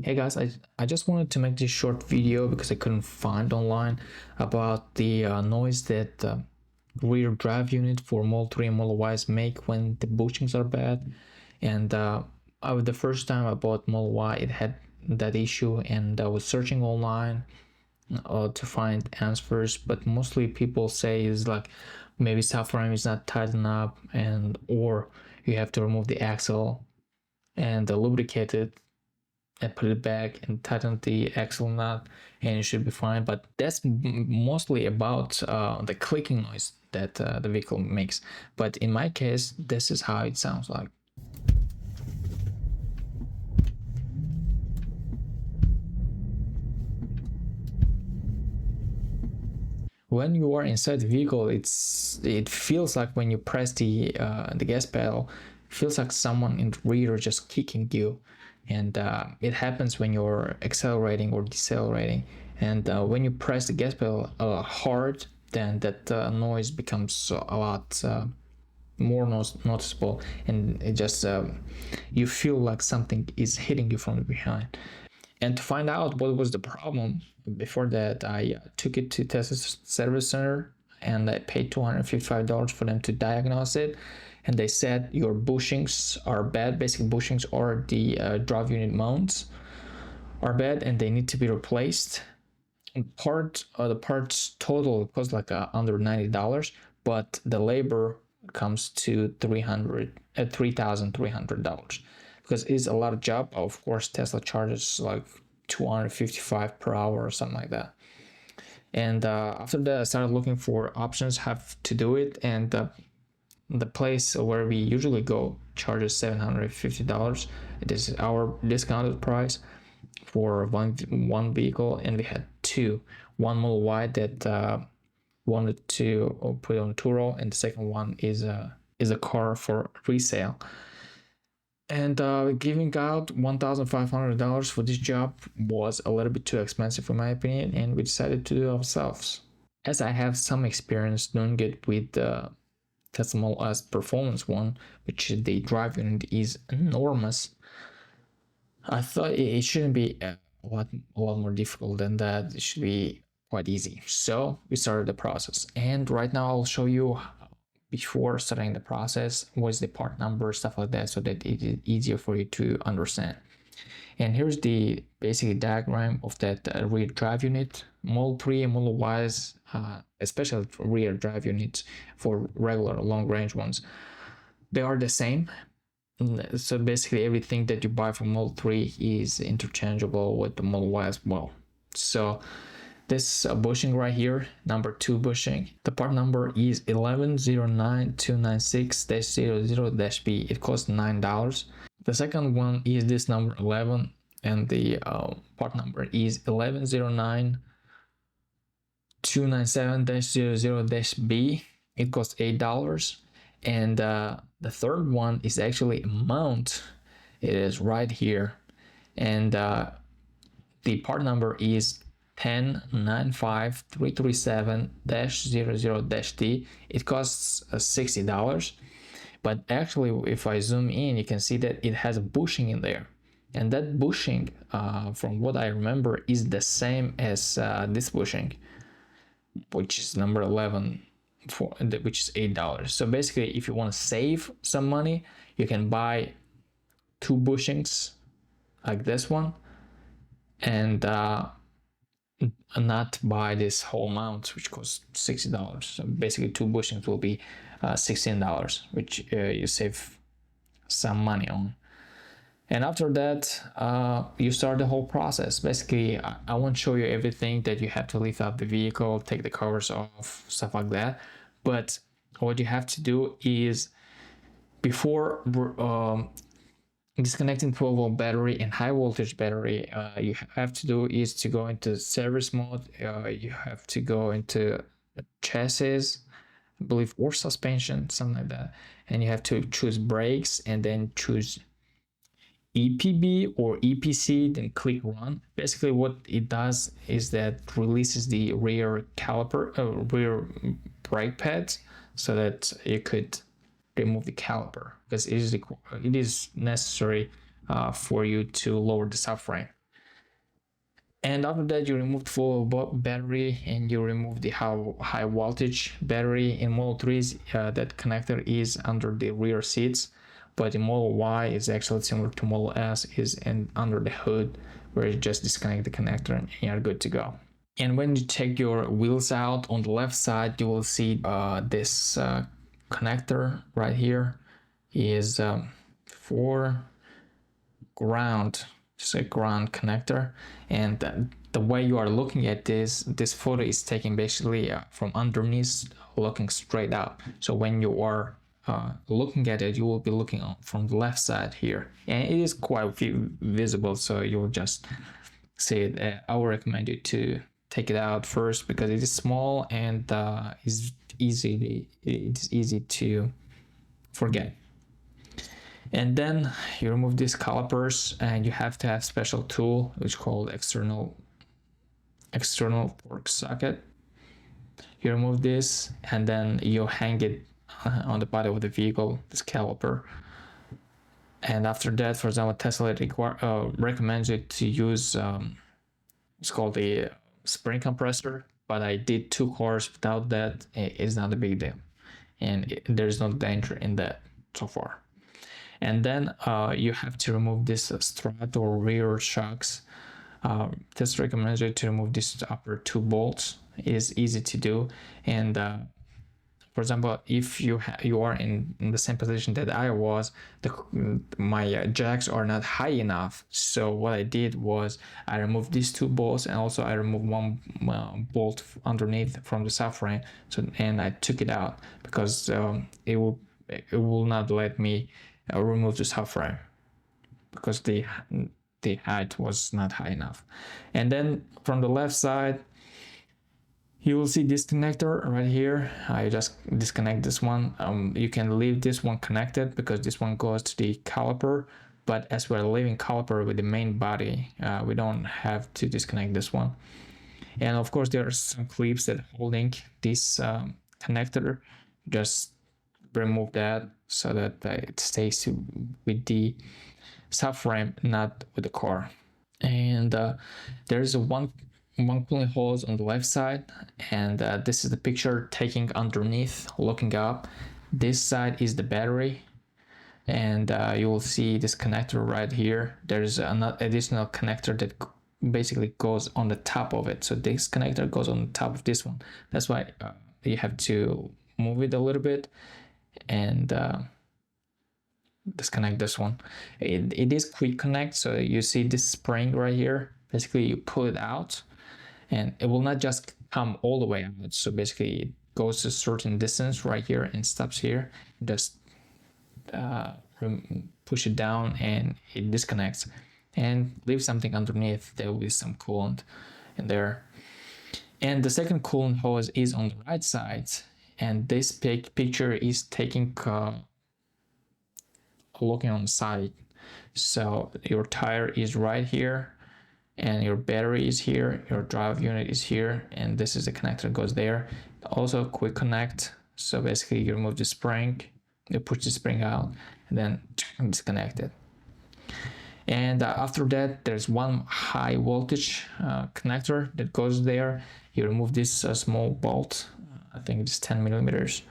Hey guys, I just wanted to make this short video because I couldn't find online about the noise that rear drive unit for Model 3 and Model Ys make when the bushings are bad. And the first time I bought Model Y, it had that issue, and I was searching online to find answers, but mostly people say is like maybe subframe is not tightened up, and or you have to remove the axle and lubricate it and put it back and tighten the axle nut, and it should be fine. But that's mostly about the clicking noise that the vehicle makes. But in my case, this is how it sounds like. When you are inside the vehicle, it feels like when you press the gas pedal, it feels like someone in the rear just kicking you. And it happens when you're accelerating or decelerating, and when you press the gas pedal hard, then that noise becomes a lot more noticeable, and it just you feel like something is hitting you from behind. And to find out what was the problem, before that I took it to Tesla service center, and I paid $255 for them to diagnose it. And they said your bushings are bad. Basically, bushings or the drive unit mounts are bad, and they need to be replaced. And the parts total cost like under $90, but the labor comes to $3,300 because it's a lot of job. Of course, Tesla charges like $255 per hour or something like that. And after that, I started looking for options how to do it, and the place where we usually go charges $750. It is our discounted price for one vehicle, and we had one Model Y that wanted to put on Turo, and the second one is a car for resale. And giving out $1,500 for this job was a little bit too expensive in my opinion, and we decided to do it ourselves. As I have some experience doing it with the Tesla Model S performance one, which the drive unit is enormous, I thought it shouldn't be a lot more difficult than that. It should be quite easy. So we started the process, and right now I'll show you before starting the process what's the part number, stuff like that, so that it is easier for you to understand. And here's the basic diagram of that rear drive unit. Model 3 and Model Ys, especially for rear drive units for regular long range ones, they are the same. So basically everything that you buy from Model 3 is interchangeable with the Model Y as well. So this bushing right here, number 2 bushing, the part number is 1109296-00-B. It costs $9. The second one is this number 11, and the part number is 1109297-00-B. It costs $8. And the third one is actually a mount. It is right here, and the part number is 1095337-00-D. It costs $60. But actually, if I zoom in, you can see that it has a bushing in there, and that bushing, from what I remember, is the same as this bushing, which is number 11, which is $8. So basically, if you want to save some money, you can buy 2 bushings like this one, and not buy this whole mount, which costs $60. So basically 2 bushings will be $16, which you save some money on. And after that, you start the whole process. Basically, I won't show you everything that you have to lift up the vehicle, take the covers off, stuff like that. But what you have to do is, before disconnecting 12-volt battery and high voltage battery, you have to do is to go into service mode. You have to go into chassis, I believe, or suspension, something like that, and you have to choose brakes, and then choose EPB or EPC, then click run. Basically what it does is that releases the rear caliper, rear brake pads, so that you could remove the caliper, because it is necessary for you to lower the subframe. And after that, you remove the full battery and you remove the high voltage battery. In Model 3s, that connector is under the rear seats, but in Model Y is actually similar to Model S, is under the hood, where you just disconnect the connector and you're good to go. And when you take your wheels out, on the left side, you will see this connector right here is for ground, just a ground connector. And the way you are looking at this photo is taken basically from underneath, looking straight up. So when you are looking at it, you will be looking from the left side here, and it is quite visible, so you will just see it. I would recommend you to take it out first because it is small and it's easy to forget. And then you remove these calipers, and you have to have special tool which is called external fork socket. You remove this and then you hang it on the body of the vehicle, this caliper. And after that, for example, Tesla recommends you to use it's called the spring compressor, but I did 2 cars without that. It's not a big deal, and there's no danger in that so far. And then you have to remove this strut or rear shocks. Tesla recommends you to remove these upper 2 bolts. It is easy to do, and for example, if you are in the same position that I was, my jacks are not high enough. So what I did was I removed these 2 bolts, and also I removed 1 bolt underneath from the subframe. And I took it out because it will not let me remove the subframe because the height was not high enough. And then from the left side, you will see this connector right here. I just disconnect this one. You can leave this one connected because this one goes to the caliper, but as we're leaving caliper with the main body, we don't have to disconnect this one. And of course, there are some clips that holding this connector. Just remove that so that it stays with the subframe, not with the car. And there's one cooling hose on the left side, and this is the picture taking underneath, looking up. This side is the battery, and you will see this connector right here. There's an additional connector that basically goes on the top of it. So this connector goes on the top of this one. That's why you have to move it a little bit and disconnect this one. It is quick connect, so you see this spring right here. Basically, you pull it out, and it will not just come all the way out. So basically, it goes a certain distance right here and stops here. Just push it down, and it disconnects. And leave something underneath. There will be some coolant in there. And the second coolant hose is on the right side, and this picture is taking looking on the side. So your tire is right here, and your battery is here, your drive unit is here, and this is the connector that goes there. Also quick connect. So basically you remove the spring, you push the spring out, and then disconnect it. And after that, there's one high voltage connector that goes there. You remove this small bolt, I think it's 10 millimeters.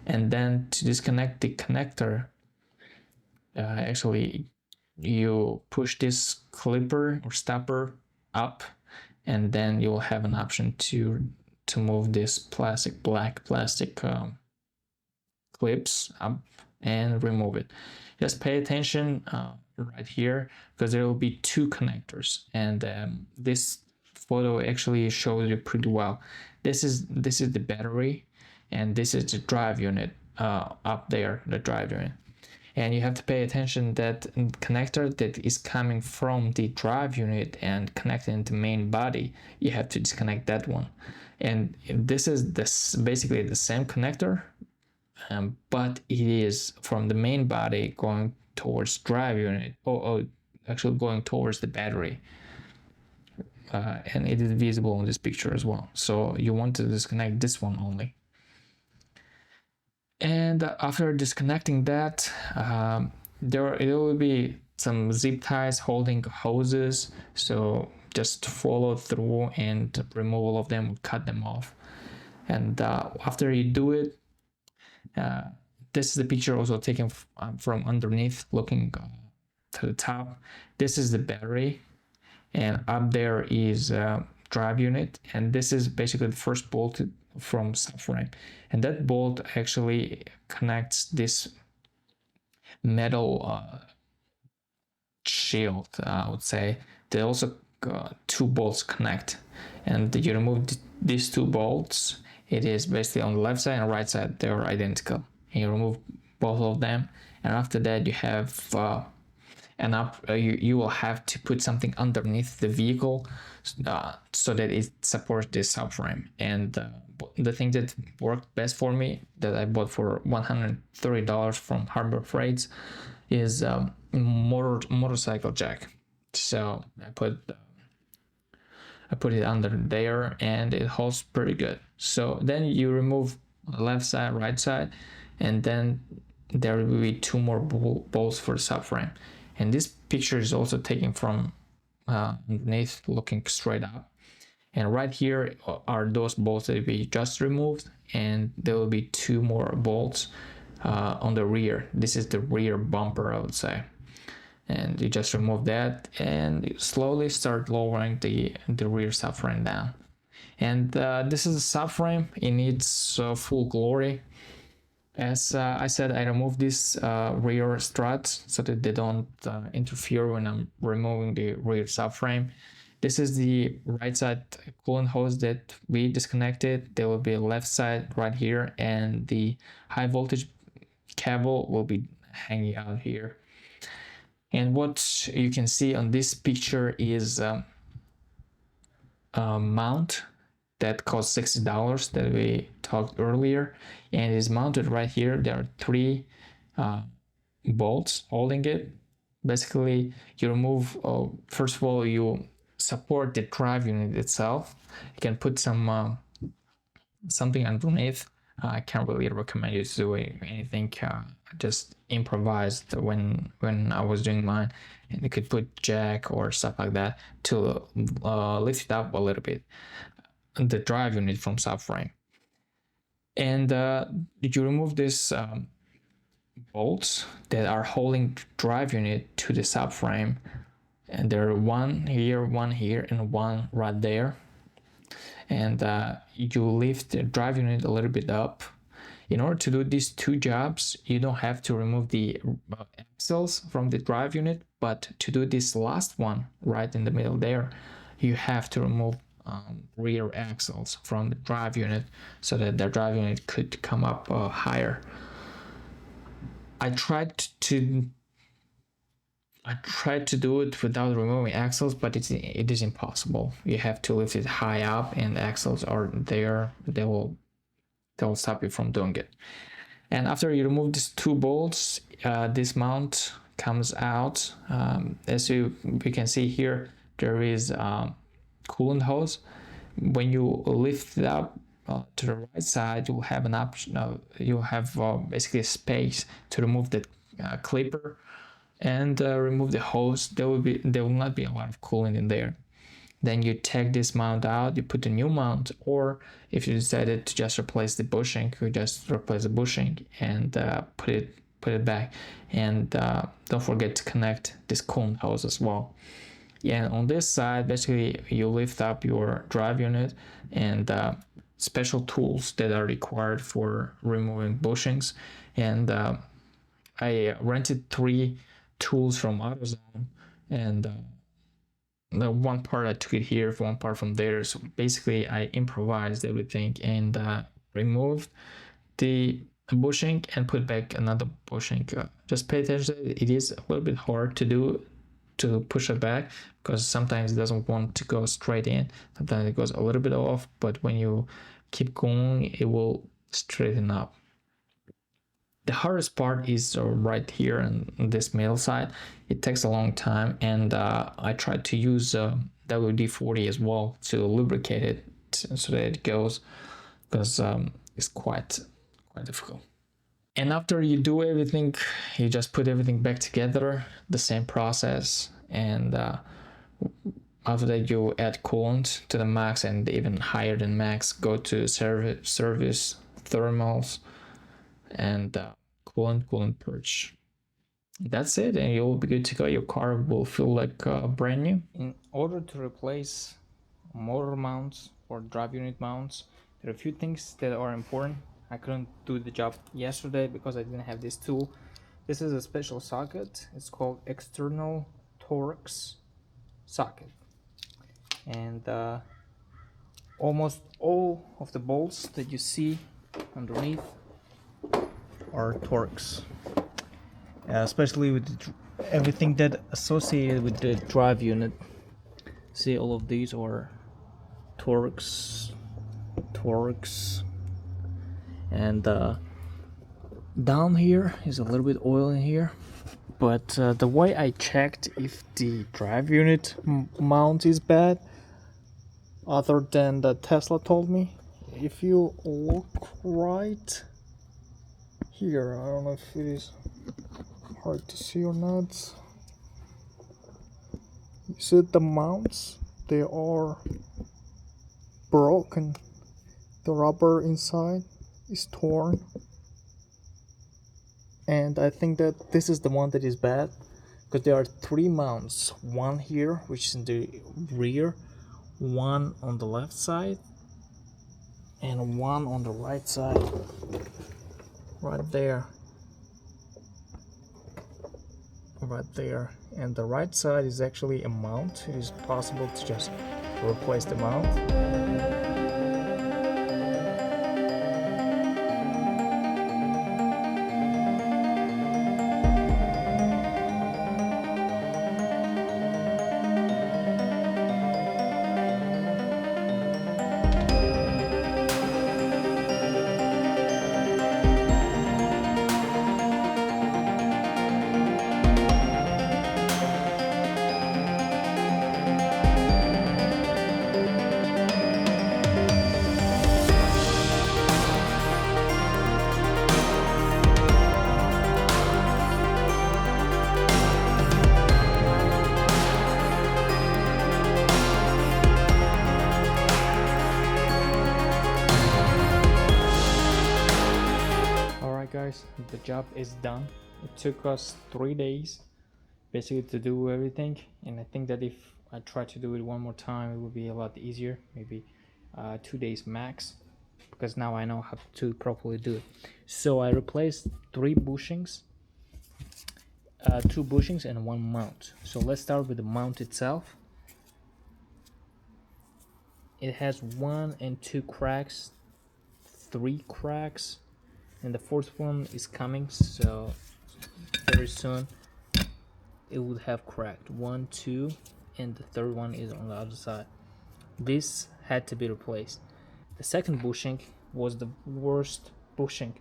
And then to disconnect the connector, actually you push this clipper or stopper up, and then you will have an option to move this black plastic clips up and remove it. Just pay attention right here, because there will be 2 connectors, and this photo actually shows you pretty well. This is the battery, and this is the drive unit up there, the drive unit. And you have to pay attention that connector that is coming from the drive unit and connecting the main body, you have to disconnect that one. And this is basically the same connector, but it is from the main body going towards drive unit, or actually going towards the battery. And it is visible in this picture as well. So you want to disconnect this one only. And after disconnecting that, there will be some zip ties holding hoses. So just follow through and remove all of them, cut them off. And after you do it, this is the picture also taken from underneath, looking to the top. This is the battery, and up there is drive unit, and this is basically the first bolt from subframe, and that bolt actually connects this metal shield, I would say. They also two bolts connect, and you remove these two bolts. It is basically on the left side and right side, they're identical, and you remove both of them, and after that you have you will have to put something underneath the vehicle so that it supports this subframe. And the thing that worked best for me, that I bought for $130 from Harbor Freights, is motorcycle jack. So I put it under there, and it holds pretty good. So then you remove left side, right side, and then there will be two more bolts for the subframe. And this picture is also taken from underneath, looking straight up. And right here are those bolts that we just removed, and there will be two more bolts on the rear. This is the rear bumper, I would say. And you just remove that, and you slowly start lowering the rear subframe down. And this is a subframe in its full glory. As I said, I removed these rear struts so that they don't interfere when I'm removing the rear subframe. This is the right side coolant hose that we disconnected. There will be a left side right here, and the high voltage cable will be hanging out here. And what you can see on this picture is a mount that cost $60 that we talked earlier, and is mounted right here. There are three bolts holding it. Basically, you remove, first of all, you support the drive unit itself. You can put some something underneath. I can't really recommend you to do anything. I just improvised when I was doing mine, and you could put jack or stuff like that to lift it up a little bit, the drive unit from subframe. And you remove this bolts that are holding drive unit to the subframe, and there are one here, and one right there. And you lift the drive unit a little bit up. In order to do these two jobs, you don't have to remove the axles from the drive unit, but to do this last one right in the middle there, you have to remove rear axles from the drive unit so that the drive unit could come up higher. I tried to do it without removing axles, but it is impossible. You have to lift it high up, and axles are there. They will stop you from doing it. And after you remove these two bolts, this mount comes out. As we can see here, there is coolant hose. When you lift it up to the right side, you'll have an option. You'll have basically a space to remove the clipper and remove the hose. There will not be a lot of coolant in there. Then you take this mount out, you put a new mount, or if you decided to just replace the bushing, you just replace the bushing and put it back. And don't forget to connect this coolant hose as well. Yeah, and on this side, basically you lift up your drive unit, and special tools that are required for removing bushings. And I rented 3 tools from AutoZone, and the one part I took it here, one part from there. So basically I improvised everything and removed the bushing and put back another bushing. Just pay attention. It is a little bit hard to do, to push it back, because sometimes it doesn't want to go straight in. Sometimes it goes a little bit off, but when you keep going, it will straighten up. The hardest part is right here on this middle side. It takes a long time, and I tried to use WD-40 as well to lubricate it so that it goes, because it's quite difficult. And after you do everything, you just put everything back together, the same process. And After that, you add coolant to the max, and even higher than max, go to service thermals, and coolant purge. That's it, and you'll be good to go. Your car will feel like brand new. In order to replace motor mounts or drive unit mounts, there are a few things that are important. I couldn't do the job yesterday because I didn't have this tool. This is a special socket. It's called external Torx socket, and almost all of the bolts that you see underneath are Torx, especially with everything that associated with the drive unit. See, all of these are Torx, and down here is a little bit oil in here. But the way I checked if the drive unit mount is bad, other than the Tesla told me, if you look right here, I don't know if it is hard to see or not, you see the mounts, they are broken. The rubber inside is torn, and I think that this is the one that is bad, because there are 3 mounts, one here which is in the rear, one on the left side, and one on the right side, right there, and the right side is actually a mount. It is possible to just replace the mount. Guys, the job is done. It took us 3 days basically to do everything, and I think that if I try to do it one more time, it will be a lot easier, maybe 2 days max, because now I know how to properly do it. So I replaced 3 bushings, 2 bushings and 1 mount. So let's start with the mount itself. It has 1 and 2 cracks, 3 cracks, and the 4th one is coming, so very soon it would have cracked. 1, 2, and the 3rd one is on the other side. This had to be replaced. The 2nd bushing was the worst bushing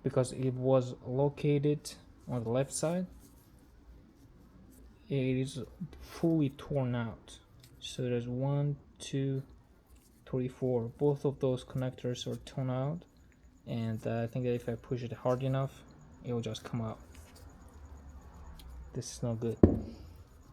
because it was located on the left side. It is fully torn out. So there's 1, 2, 3, 4. Both of those connectors are torn out. And I think that if I push it hard enough, it will just come out. This is not good.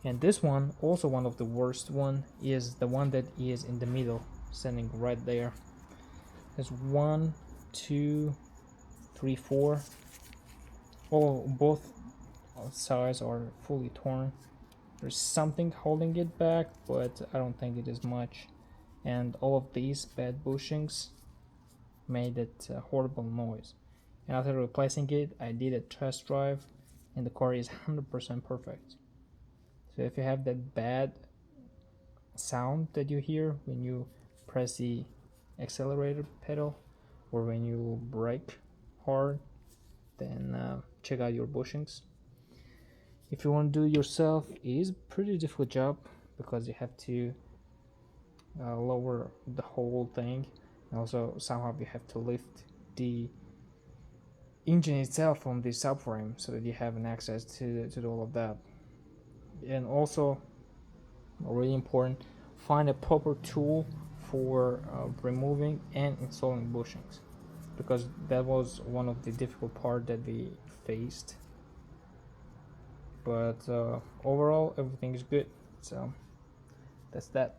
And this one, also one of the worst one, is the one that is in the middle, standing right there. There's 1, 2, 3, 4. Both sides are fully torn. There's something holding it back, but I don't think it is much. And all of these bad bushings made that horrible noise. And after replacing it, I did a test drive, and the car is 100% perfect. So if you have that bad sound that you hear when you press the accelerator pedal or when you brake hard, then check out your bushings. If you want to do it yourself, it is a pretty difficult job because you have to lower the whole thing. Also, somehow you have to lift the engine itself from the subframe so that you have an access to all of that. And also, really important, find a proper tool for removing and installing bushings, because that was one of the difficult part that we faced. But overall, everything is good. So That's that.